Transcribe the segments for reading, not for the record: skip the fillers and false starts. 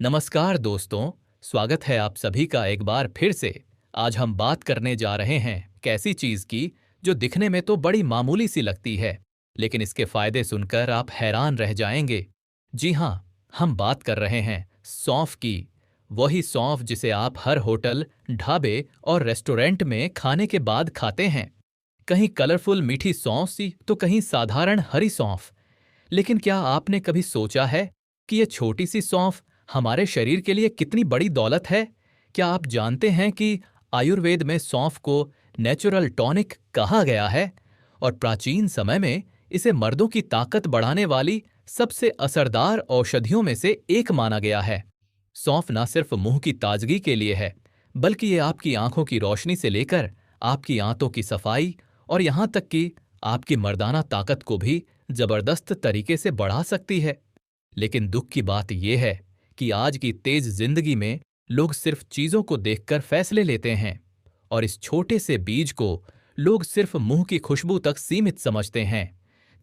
नमस्कार दोस्तों, स्वागत है आप सभी का एक बार फिर से। आज हम बात करने जा रहे हैं कैसी चीज की जो दिखने में तो बड़ी मामूली सी लगती है, लेकिन इसके फायदे सुनकर आप हैरान रह जाएंगे। जी हाँ, हम बात कर रहे हैं सौंफ की। वही सौंफ जिसे आप हर होटल, ढाबे और रेस्टोरेंट में खाने के बाद खाते हैं। कहीं कलरफुल मीठी सौंफ सी तो कहीं साधारण हरी सौंफ। लेकिन क्या आपने कभी सोचा है कि ये छोटी सी सौंफ हमारे शरीर के लिए कितनी बड़ी दौलत है? क्या आप जानते हैं कि आयुर्वेद में सौंफ को नेचुरल टॉनिक कहा गया है और प्राचीन समय में इसे मर्दों की ताकत बढ़ाने वाली सबसे असरदार औषधियों में से एक माना गया है। सौंफ न सिर्फ मुंह की ताजगी के लिए है, बल्कि ये आपकी आंखों की रोशनी से लेकर आपकी आंतों की सफाई और यहां तक कि आपकी मर्दाना ताकत को भी जबरदस्त तरीके से बढ़ा सकती है। लेकिन दुख की बात यह है कि आज की तेज जिंदगी में लोग सिर्फ चीजों को देखकर फैसले लेते हैं और इस छोटे से बीज को लोग सिर्फ मुंह की खुशबू तक सीमित समझते हैं।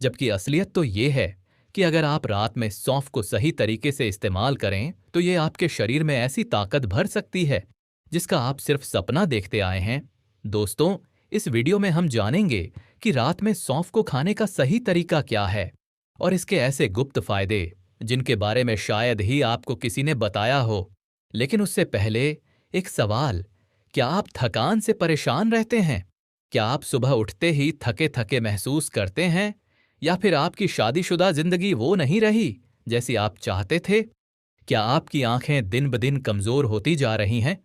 जबकि असलियत तो ये है कि अगर आप रात में सौंफ को सही तरीके से इस्तेमाल करें तो ये आपके शरीर में ऐसी ताकत भर सकती है जिसका आप सिर्फ सपना देखते आए हैं। दोस्तों, इस वीडियो में हम जानेंगे कि रात में सौंफ को खाने का सही तरीका क्या है और इसके ऐसे गुप्त फायदे जिनके बारे में शायद ही आपको किसी ने बताया हो। लेकिन उससे पहले एक सवाल, क्या आप थकान से परेशान रहते हैं? क्या आप सुबह उठते ही थके थके महसूस करते हैं? या फिर आपकी शादीशुदा जिंदगी वो नहीं रही जैसी आप चाहते थे? क्या आपकी आंखें दिन ब दिन कमजोर होती जा रही हैं?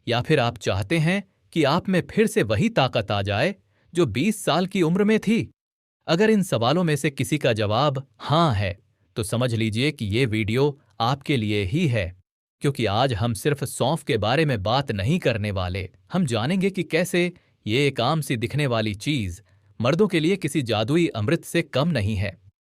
या फिर आप चाहते हैं कि आप में फिर से वही ताकत आ जाए जो 20 साल की उम्र में थी? अगर इन सवालों में से किसी का जवाब हाँ है, तो समझ लीजिए कि ये वीडियो आपके लिए ही है। क्योंकि आज हम सिर्फ सौंफ के बारे में बात नहीं करने वाले, हम जानेंगे कि कैसे ये एक आम सी दिखने वाली चीज मर्दों के लिए किसी जादुई अमृत से कम नहीं है।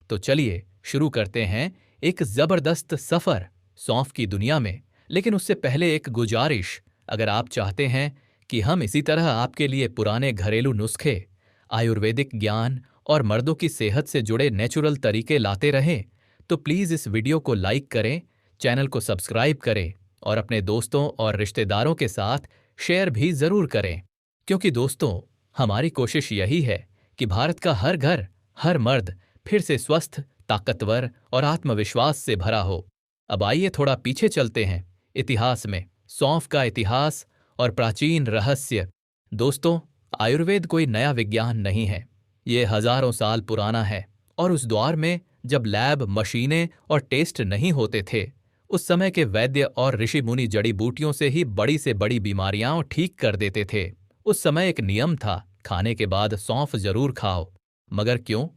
तो चलिए शुरू करते हैं एक जबरदस्त सफर सौंफ की दुनिया में। लेकिन उससे पहले एक गुजारिश, अगर आप चाहते हैं कि हम इसी तरह आपके लिए पुराने घरेलू नुस्खे, आयुर्वेदिक ज्ञान और मर्दों की सेहत से जुड़े नेचुरल तरीके लाते रहें, तो प्लीज़ इस वीडियो को लाइक करें, चैनल को सब्सक्राइब करें और अपने दोस्तों और रिश्तेदारों के साथ शेयर भी ज़रूर करें। क्योंकि दोस्तों, हमारी कोशिश यही है कि भारत का हर घर, हर मर्द फिर से स्वस्थ, ताकतवर और आत्मविश्वास से भरा हो। अब आइए थोड़ा पीछे चलते हैं इतिहास में, सौंफ का इतिहास और प्राचीन रहस्य। दोस्तों, आयुर्वेद कोई नया विज्ञान नहीं है, ये हजारों साल पुराना है। और उस दौर में जब लैब, मशीनें और टेस्ट नहीं होते थे, उस समय के वैद्य और ऋषि मुनि जड़ी बूटियों से ही बड़ी से बड़ी बीमारियां ठीक कर देते थे। उस समय एक नियम था, खाने के बाद सौंफ जरूर खाओ। मगर क्यों?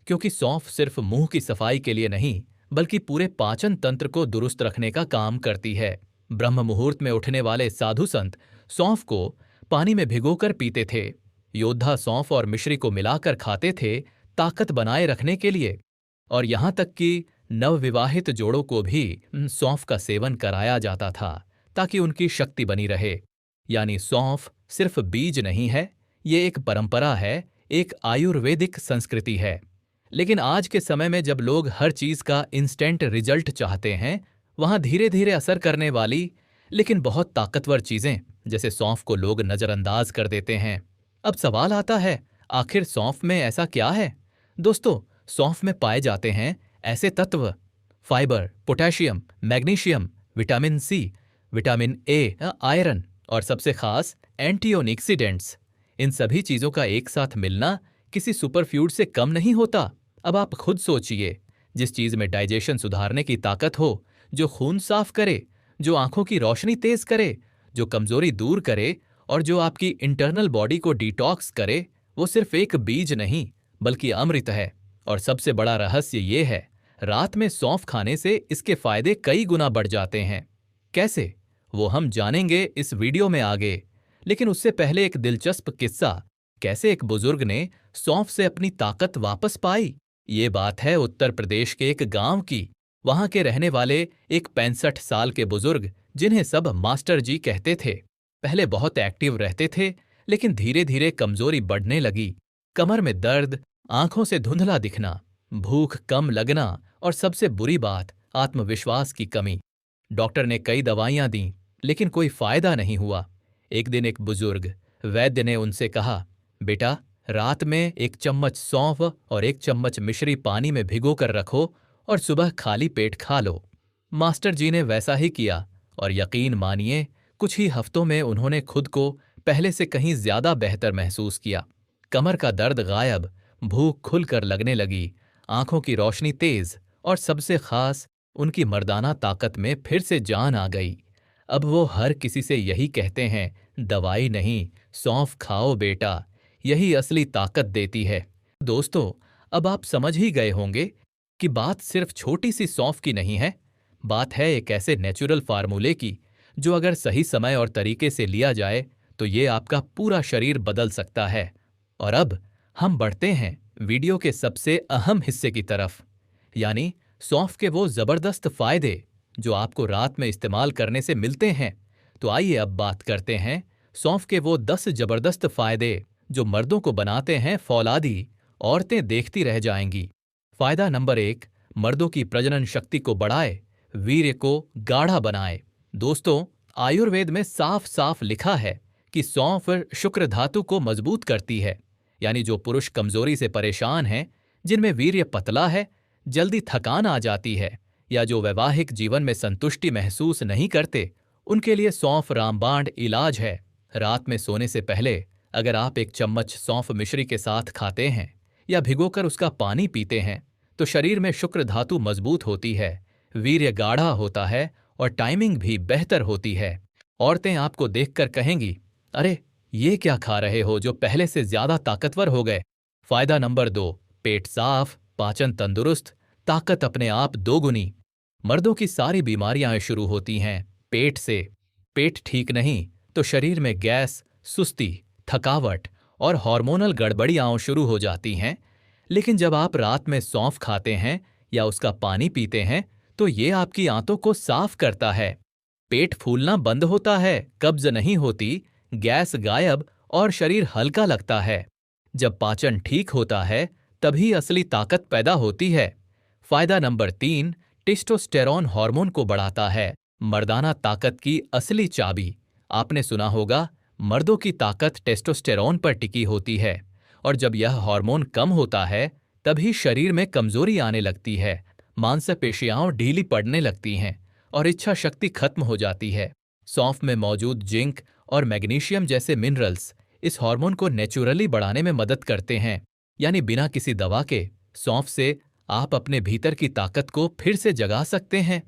क्योंकि सौंफ सिर्फ मुंह की सफाई के लिए नहीं, बल्कि पूरे पाचन तंत्र को दुरुस्त रखने का काम करती है। ब्रह्म मुहूर्त में उठने वाले साधु संत सौंफ को पानी में भिगोकर पीते थे। योद्धा सौंफ और मिश्री को मिलाकर खाते थे, ताकत बनाए रखने के लिए। और यहां तक कि नवविवाहित जोड़ों को भी सौंफ का सेवन कराया जाता था ताकि उनकी शक्ति बनी रहे। यानी सौंफ सिर्फ बीज नहीं है, ये एक परंपरा है, एक आयुर्वेदिक संस्कृति है। लेकिन आज के समय में जब लोग हर चीज का इंस्टेंट रिजल्ट चाहते हैं, वहां धीरे धीरे असर करने वाली लेकिन बहुत ताकतवर चीजें जैसे सौंफ को लोग नजरअंदाज कर देते हैं। अब सवाल आता है, आखिर सौंफ में ऐसा क्या है? दोस्तों, सौंफ में पाए जाते हैं ऐसे तत्व, fibre, potassium, magnesium, vitamin C, vitamin A, iron और सबसे खास एंटीऑक्सीडेंट्स। इन सभी चीजों का एक साथ मिलना किसी सुपरफ्यूड से कम नहीं होता। अब आप खुद सोचिए, जिस चीज में डाइजेशन सुधारने की ताकत हो, जो खून साफ करे, जो आंखों की रोशनी तेज करे, जो कमजोरी दूर करे और जो आपकी इंटरनल बॉडी को डिटॉक्स करे, वो सिर्फ एक बीज नहीं बल्कि अमृत है। और सबसे बड़ा रहस्य ये है, रात में सौंफ खाने से इसके फायदे कई गुना बढ़ जाते हैं। कैसे? वो हम जानेंगे इस वीडियो में आगे। लेकिन उससे पहले एक दिलचस्प किस्सा, कैसे एक बुजुर्ग ने सौंफ से अपनी ताकत वापस पाई। ये बात है उत्तर प्रदेश के एक गांव की। वहां के रहने वाले एक 65 साल के बुजुर्ग, जिन्हें सब मास्टर जी कहते थे, पहले बहुत एक्टिव रहते थे, लेकिन धीरे धीरे कमजोरी बढ़ने लगी। कमर में दर्द, आंखों से धुंधला दिखना, भूख कम लगना और सबसे बुरी बात, आत्मविश्वास की कमी। डॉक्टर ने कई दवाइयां दी, लेकिन कोई फायदा नहीं हुआ। एक दिन एक बुजुर्ग वैद्य ने उनसे कहा, बेटा, रात में 1 चम्मच सौंफ और 1 चम्मच मिश्री पानी में भिगोकर रखो और सुबह खाली पेट खा लो। मास्टर जी ने वैसा ही किया और यकीन मानिए, कुछ ही हफ्तों में उन्होंने खुद को पहले से कहीं ज्यादा बेहतर महसूस किया। कमर का दर्द गायब, भूख खुलकर लगने लगी, आंखों की रोशनी तेज और सबसे खास, उनकी मर्दाना ताकत में फिर से जान आ गई। अब वो हर किसी से यही कहते हैं, दवाई नहीं, सौंफ खाओ बेटा, यही असली ताकत देती है। दोस्तों, अब आप समझ ही गए होंगे कि बात सिर्फ छोटी सी सौंफ की नहीं है। बात है एक ऐसे नेचुरल फार्मूले की जो अगर सही समय और तरीके से लिया जाए तो ये आपका पूरा शरीर बदल सकता है। और अब हम बढ़ते हैं वीडियो के सबसे अहम हिस्से की तरफ, यानी सौंफ के वो जबरदस्त फायदे जो आपको रात में इस्तेमाल करने से मिलते हैं। तो आइए अब बात करते हैं सौंफ के वो 10 जबरदस्त फायदे जो मर्दों को बनाते हैं फौलादी, औरतें देखती रह जाएंगी। फायदा नंबर 1, मर्दों की प्रजनन शक्ति को बढ़ाए, वीर्य को गाढ़ा बनाए। दोस्तों, आयुर्वेद में साफ साफ लिखा है कि सौंफ शुक्र धातु को मजबूत करती है, यानी जो पुरुष कमजोरी से परेशान हैं, जिनमें वीर्य पतला है, जल्दी थकान आ जाती है, या जो वैवाहिक जीवन में संतुष्टि महसूस नहीं करते, उनके लिए सौंफ रामबाण इलाज है। रात में सोने से पहले अगर आप 1 चम्मच सौंफ मिश्री के साथ खाते हैं या भिगोकर उसका पानी पीते हैं तो शरीर में शुक्र धातु मजबूत होती है, वीर्य गाढ़ा होता है और टाइमिंग भी बेहतर होती है। औरतें आपको देखकर कहेंगी, अरे ये क्या खा रहे हो जो पहले से ज्यादा ताकतवर हो गए। फायदा नंबर 2, पेट साफ, पाचन तंदुरुस्त, ताकत अपने आप दोगुनी। मर्दों की सारी बीमारियां शुरू होती हैं पेट से। पेट ठीक नहीं तो शरीर में गैस, सुस्ती, थकावट और हार्मोनल गड़बड़ियां शुरू हो जाती हैं। लेकिन जब आप रात में सौंफ खाते हैं या उसका पानी पीते हैं तो ये आपकी आंतों को साफ करता है। पेट फूलना बंद होता है, कब्ज नहीं होती, गैस गायब और शरीर हल्का लगता है। जब पाचन ठीक होता है तभी असली ताकत पैदा होती है। फायदा नंबर 3, टेस्टोस्टेरोन हार्मोन को बढ़ाता है, मर्दाना ताकत की असली चाबी। आपने सुना होगा, मर्दों की ताकत टेस्टोस्टेरोन पर टिकी होती है, और जब यह हार्मोन कम होता है तभी शरीर में कमजोरी आने लगती है, मांसपेशियां ढीली पड़ने लगती हैं और इच्छा शक्ति खत्म हो जाती है। सौंफ में मौजूद जिंक और मैग्नीशियम जैसे मिनरल्स इस हार्मोन को नेचुरली बढ़ाने में मदद करते हैं, यानी बिना किसी दवा के सौंफ से आप अपने भीतर की ताकत को फिर से जगा सकते हैं।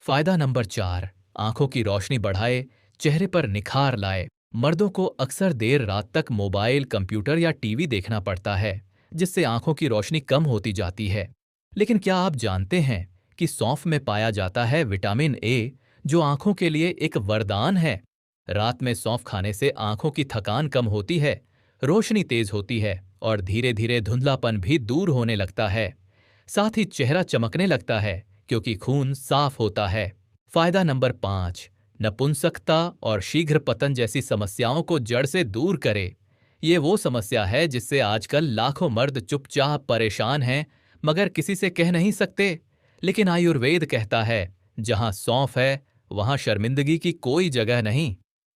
फायदा नंबर 4, आंखों की रोशनी बढ़ाए, चेहरे पर निखार लाए। मर्दों को अक्सर देर रात तक मोबाइल, कंप्यूटर या टीवी देखना पड़ता है, जिससे आंखों की रोशनी कम होती जाती है। लेकिन क्या आप जानते हैं कि सौंफ में पाया जाता है विटामिन ए, जो आंखों के लिए एक वरदान है। रात में सौंफ खाने से आंखों की थकान कम होती है, रोशनी तेज होती है और धीरे धीरे धुंधलापन भी दूर होने लगता है। साथ ही चेहरा चमकने लगता है क्योंकि खून साफ होता है। फायदा नंबर 5, नपुंसकता और शीघ्र पतन जैसी समस्याओं को जड़ से दूर करे। ये वो समस्या है जिससे आजकल लाखों मर्द चुपचाप परेशान हैं, मगर किसी से कह नहीं सकते। लेकिन आयुर्वेद कहता है, जहां सौंफ है वहां शर्मिंदगी की कोई जगह नहीं।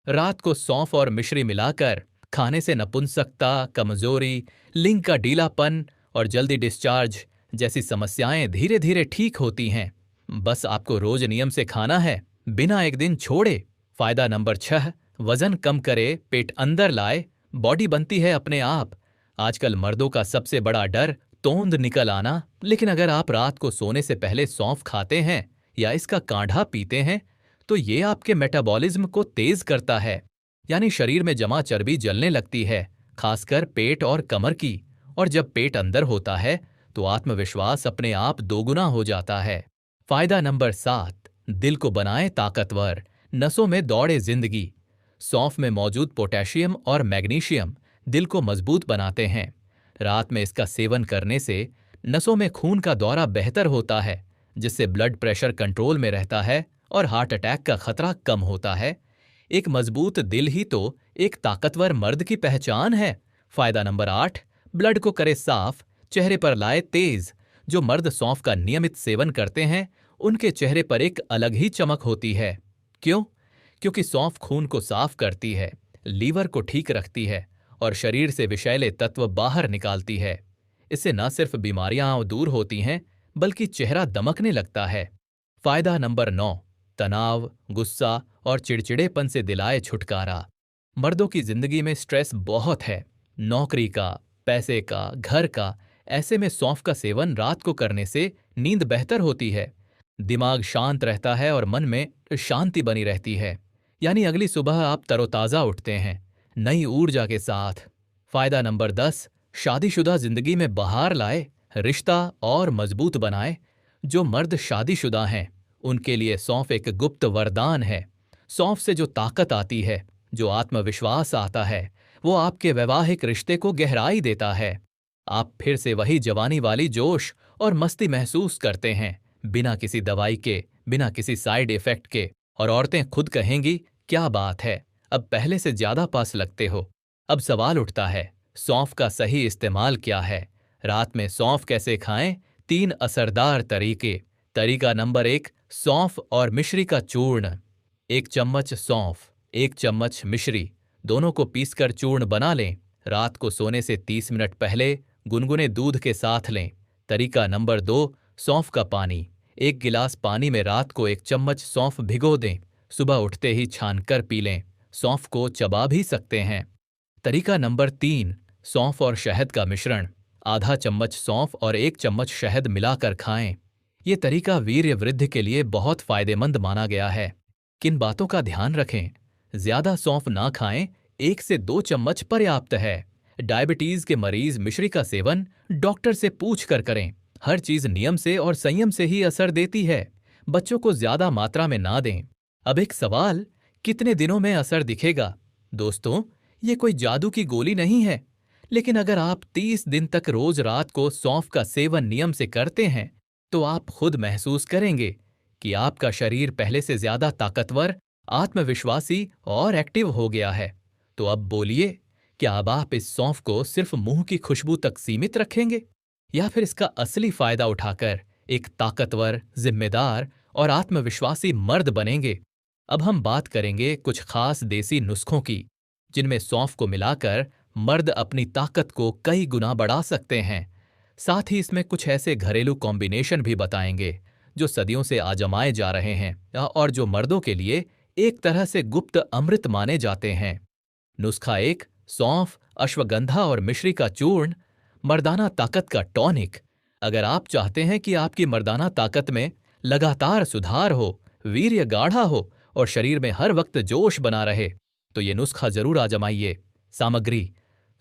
रात को सौंफ और मिश्री मिलाकर खाने से नपुंसकता, कमजोरी, लिंग का ढीलापन और जल्दी डिस्चार्ज जैसी समस्याएं धीरे धीरे ठीक होती हैं। बस आपको रोज नियम से खाना है, बिना एक दिन छोड़े। फायदा नंबर 6, वजन कम करे, पेट अंदर लाए, बॉडी बनती है अपने आप। आजकल मर्दों का सबसे बड़ा डर तोंद निकल आना, लेकिन अगर आप रात को सोने से पहले सौंफ खाते हैं या इसका काढ़ा पीते हैं तो ये आपके मेटाबॉलिज्म को तेज करता है, यानी शरीर में जमा चर्बी जलने लगती है, खासकर पेट और कमर की। और जब पेट अंदर होता है तो आत्मविश्वास अपने आप दोगुना हो जाता है। फायदा नंबर 7, दिल को बनाए ताकतवर, नसों में दौड़े जिंदगी। सौंफ में मौजूद पोटेशियम और मैग्नीशियम दिल को मजबूत बनाते हैं। रात में इसका सेवन करने से नसों में खून का दौरा बेहतर होता है, जिससे ब्लड प्रेशर कंट्रोल में रहता है और हार्ट अटैक का खतरा कम होता है। एक मजबूत दिल ही तो एक ताकतवर मर्द की पहचान है। फायदा नंबर 8, ब्लड को करे साफ, चेहरे पर लाए तेज। जो मर्द सौंफ का नियमित सेवन करते हैं उनके चेहरे पर एक अलग ही चमक होती है। क्यों? क्योंकि सौंफ खून को साफ करती है, लीवर को ठीक रखती है और शरीर से विषैले तत्व बाहर निकालती है। इससे न सिर्फ बीमारियां दूर होती हैं, बल्कि चेहरा दमकने लगता है। फायदा नंबर 9, तनाव, गुस्सा और चिड़चिड़ेपन से दिलाए छुटकारा। मर्दों की जिंदगी में स्ट्रेस बहुत है, नौकरी का, पैसे का, घर का। ऐसे में सौंफ का सेवन रात को करने से नींद बेहतर होती है, दिमाग शांत रहता है और मन में शांति बनी रहती है। यानी अगली सुबह आप तरोताजा उठते हैं, नई ऊर्जा के साथ। फायदा नंबर 10, शादीशुदा जिंदगी में बहार लाए, रिश्ता और मजबूत बनाए। जो मर्द शादीशुदा हैं, उनके लिए सौंफ एक गुप्त वरदान है। सौंफ से जो ताकत आती है, जो आत्मविश्वास आता है, वो आपके वैवाहिक रिश्ते को गहराई देता है। आप फिर से वही जवानी वाली जोश और मस्ती महसूस करते हैं, बिना किसी दवाई के, बिना किसी साइड इफेक्ट के। और औरतें खुद कहेंगी, क्या बात है, अब पहले से ज्यादा पास लगते हो। अब सवाल उठता है, सौंफ का सही इस्तेमाल क्या है? रात में सौंफ कैसे खाएं? 3 असरदार तरीके। तरीका नंबर 1, सौंफ और मिश्री का चूर्ण। 1 चम्मच सौंफ, 1 चम्मच मिश्री, दोनों को पीसकर चूर्ण बना लें। रात को सोने से 30 मिनट पहले गुनगुने दूध के साथ लें। तरीका नंबर 2, सौंफ का पानी। 1 गिलास पानी में रात को 1 चम्मच सौंफ भिगो दें, सुबह उठते ही छानकर पी लें। सौंफ को चबा भी सकते हैं। तरीका नंबर 3, सौंफ और शहद का मिश्रण। आधा चम्मच सौंफ और 1 चम्मच शहद मिलाकर खाएं। ये तरीका वीर्य वृद्धि के लिए बहुत फायदेमंद माना गया है। किन बातों का ध्यान रखें? ज्यादा सौंफ ना खाएं, 1 से 2 चम्मच पर्याप्त है। डायबिटीज के मरीज मिश्री का सेवन डॉक्टर से पूछ कर करें। हर चीज नियम से और संयम से ही असर देती है। बच्चों को ज्यादा मात्रा में ना दें। अब एक सवाल, कितने दिनों में असर दिखेगा? दोस्तों, ये कोई जादू की गोली नहीं है, लेकिन अगर आप 30 दिन तक रोज रात को सौंफ का सेवन नियम से करते हैं, तो आप खुद महसूस करेंगे कि आपका शरीर पहले से ज्यादा ताकतवर, आत्मविश्वासी और एक्टिव हो गया है। तो अब बोलिए, क्या अब आप इस सौंफ को सिर्फ मुंह की खुशबू तक सीमित रखेंगे, या फिर इसका असली फायदा उठाकर एक ताकतवर, जिम्मेदार और आत्मविश्वासी मर्द बनेंगे? अब हम बात करेंगे कुछ खास देसी नुस्खों की, जिनमें सौंफ को मिलाकर मर्द अपनी ताकत को कई गुना बढ़ा सकते हैं। साथ ही इसमें कुछ ऐसे घरेलू कॉम्बिनेशन भी बताएंगे जो सदियों से आजमाए जा रहे हैं और जो मर्दों के लिए एक तरह से गुप्त अमृत माने जाते हैं। नुस्खा 1, सौंफ, अश्वगंधा और मिश्री का चूर्ण, मर्दाना ताकत का टॉनिक। अगर आप चाहते हैं कि आपकी मर्दाना ताकत में लगातार सुधार हो, वीर्य गाढ़ा हो और शरीर में हर वक्त जोश बना रहे, तो ये नुस्खा जरूर आजमाइए। सामग्री: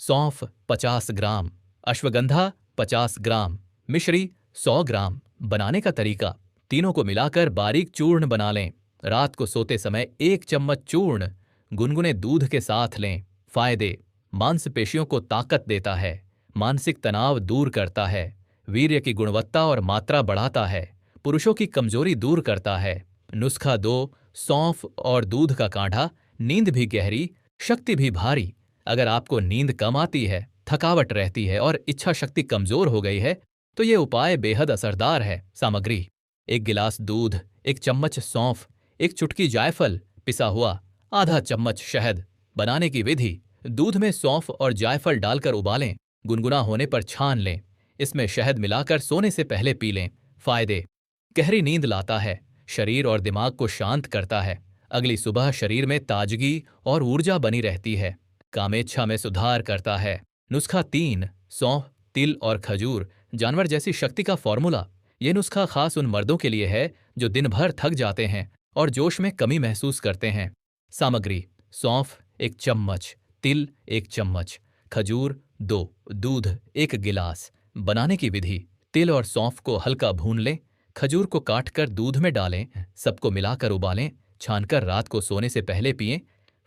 सौंफ 50 ग्राम, अश्वगंधा 50 ग्राम, मिश्री 100 ग्राम। बनाने का तरीका: तीनों को मिलाकर बारीक चूर्ण बना लें। रात को सोते समय 1 चम्मच चूर्ण गुनगुने दूध के साथ लें। फायदे: मांसपेशियों को ताकत देता है, मानसिक तनाव दूर करता है, वीर्य की गुणवत्ता और मात्रा बढ़ाता है, पुरुषों की कमजोरी दूर करता है। नुस्खा 2, सौंफ और दूध का काढ़ा, नींद भी गहरी, शक्ति भी भारी। अगर आपको नींद कम आती है, थकावट रहती है और इच्छा शक्ति कमजोर हो गई है, तो ये उपाय बेहद असरदार है। सामग्री: 1 गिलास दूध, 1 चम्मच सौंफ, 1 चुटकी जायफल पिसा हुआ, आधा चम्मच शहद। बनाने की विधि: दूध में सौंफ और जायफल डालकर उबालें, गुनगुना होने पर छान लें। इसमें शहद मिलाकर सोने से पहले पी लें। फायदे: गहरी नींद लाता है, शरीर और दिमाग को शांत करता है, अगली सुबह शरीर में ताजगी और ऊर्जा बनी रहती है, कामेच्छा में सुधार करता है। नुस्खा 3, सौंफ, तिल और खजूर, जानवर जैसी शक्ति का फॉर्मूला। ये नुस्खा खास उन मर्दों के लिए है जो दिन भर थक जाते हैं और जोश में कमी महसूस करते हैं। सामग्री: सौंफ 1 चम्मच, तिल 1 चम्मच, खजूर 2, दूध 1 गिलास। बनाने की विधि: तिल और सौंफ को हल्का भून लें, खजूर को काटकर दूध में डालें, सबको मिलाकर उबालें, छानकर रात को सोने से पहले पिएं।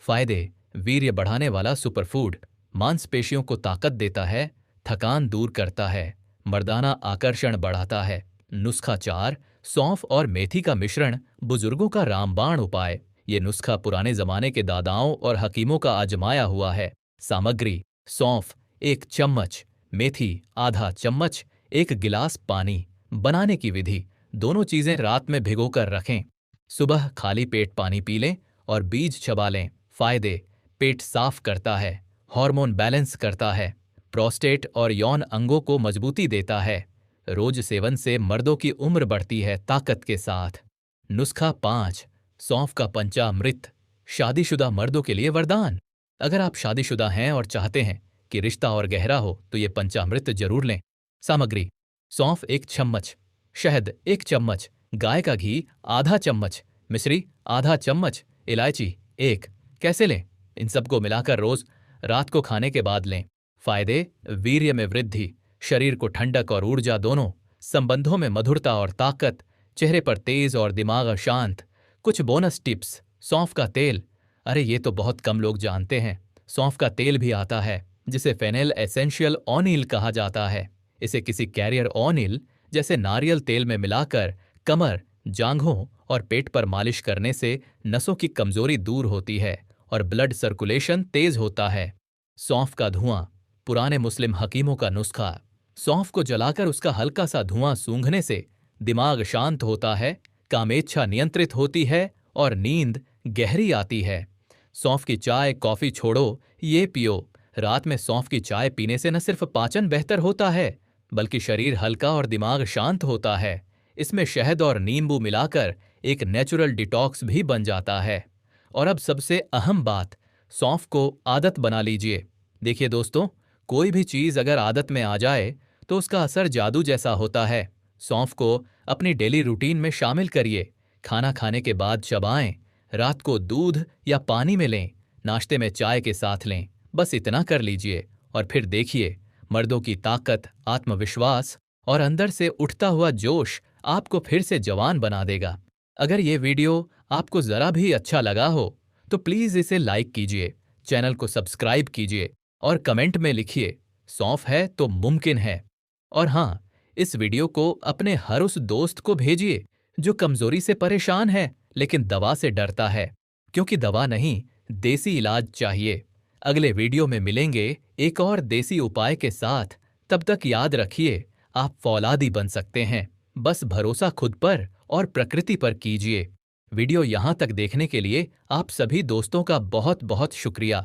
फायदे: वीर्य बढ़ाने वाला सुपरफूड, मांसपेशियों को ताकत देता है, थकान दूर करता है, मर्दाना आकर्षण बढ़ाता है। नुस्खा 4, सौंफ और मेथी का मिश्रण, बुजुर्गों का रामबाण उपाय। ये नुस्खा पुराने जमाने के दादाओं और हकीमों का आजमाया हुआ है। सामग्री: सौंफ 1 चम्मच, मेथी आधा चम्मच, 1 गिलास पानी। बनाने की विधि: दोनों चीजें रात में भिगोकर रखें। सुबह खाली पेट पानी पी लें और बीज चबा लें। फायदे: पेट साफ करता है, हार्मोन बैलेंस करता है, प्रोस्टेट और यौन अंगों को मजबूती देता है। रोज सेवन से मर्दों की उम्र बढ़ती है ताकत के साथ। नुस्खा 5: सौंफ का पंचामृत, शादीशुदा मर्दों के लिए वरदान। अगर आप शादीशुदा हैं और चाहते हैं कि रिश्ता और गहरा हो तो ये पंचामृत जरूर लें। सामग्री: सौंफ 1 चम्मच, शहद 1 चम्मच, गाय का घी आधा चम्मच, मिश्री आधा चम्मच, इलायची 1। कैसे लें? इन सबको मिलाकर रोज रात को खाने के बाद लें। फायदे: वीर्य में वृद्धि, शरीर को ठंडक और ऊर्जा दोनों, संबंधों में मधुरता और ताकत, चेहरे पर तेज और दिमाग शांत। कुछ बोनस टिप्स: सौंफ का तेल, अरे ये तो बहुत कम लोग जानते हैं। सौंफ का तेल भी आता है जिसे फेनेल एसेंशियल ऑनिल कहा जाता है। इसे किसी कैरियर ऑनिल जैसे नारियल तेल में मिलाकर कमर, जांघों और पेट पर मालिश करने से नसों की कमजोरी दूर होती है और ब्लड सर्कुलेशन तेज होता है। सौंफ का धुआं, पुराने मुस्लिम हकीमों का नुस्खा। सौंफ को जलाकर उसका हल्का सा धुआं सूंघने से दिमाग शांत होता है, कामेच्छा नियंत्रित होती है और नींद गहरी आती है। सौंफ की चाय कॉफी छोड़ो, ये पियो। रात में सौंफ की चाय पीने से न सिर्फ पाचन बेहतर होता है बल्कि शरीर हल्का और दिमाग शांत होता है। इसमें शहद और नींबू मिलाकर एक नेचुरल डिटॉक्स भी बन जाता है। और अब सबसे अहम बात, सौंफ को आदत बना लीजिए। देखिए दोस्तों, कोई भी चीज अगर आदत में आ जाए तो उसका असर जादू जैसा होता है। सौंफ को अपनी डेली रूटीन में शामिल करिए। खाना खाने के बाद चबाएं, रात को दूध या पानी में लें, नाश्ते में चाय के साथ लें। बस इतना कर लीजिए और फिर देखिए, मर्दों की ताकत, आत्मविश्वास और अंदर से उठता हुआ जोश आपको फिर से जवान बना देगा। अगर ये वीडियो आपको जरा भी अच्छा लगा हो तो प्लीज इसे लाइक कीजिए, चैनल को सब्सक्राइब कीजिए और कमेंट में लिखिए, सौंफ है तो मुमकिन है। और हाँ, इस वीडियो को अपने हर उस दोस्त को भेजिए जो कमजोरी से परेशान है लेकिन दवा से डरता है, क्योंकि दवा नहीं, देसी इलाज चाहिए। अगले वीडियो में मिलेंगे एक और देसी उपाय के साथ। तब तक याद रखिए, आप फौलादी बन सकते हैं। बस भरोसा खुद पर और प्रकृति पर कीजिए। वीडियो यहां तक देखने के लिए आप सभी दोस्तों का बहुत बहुत शुक्रिया।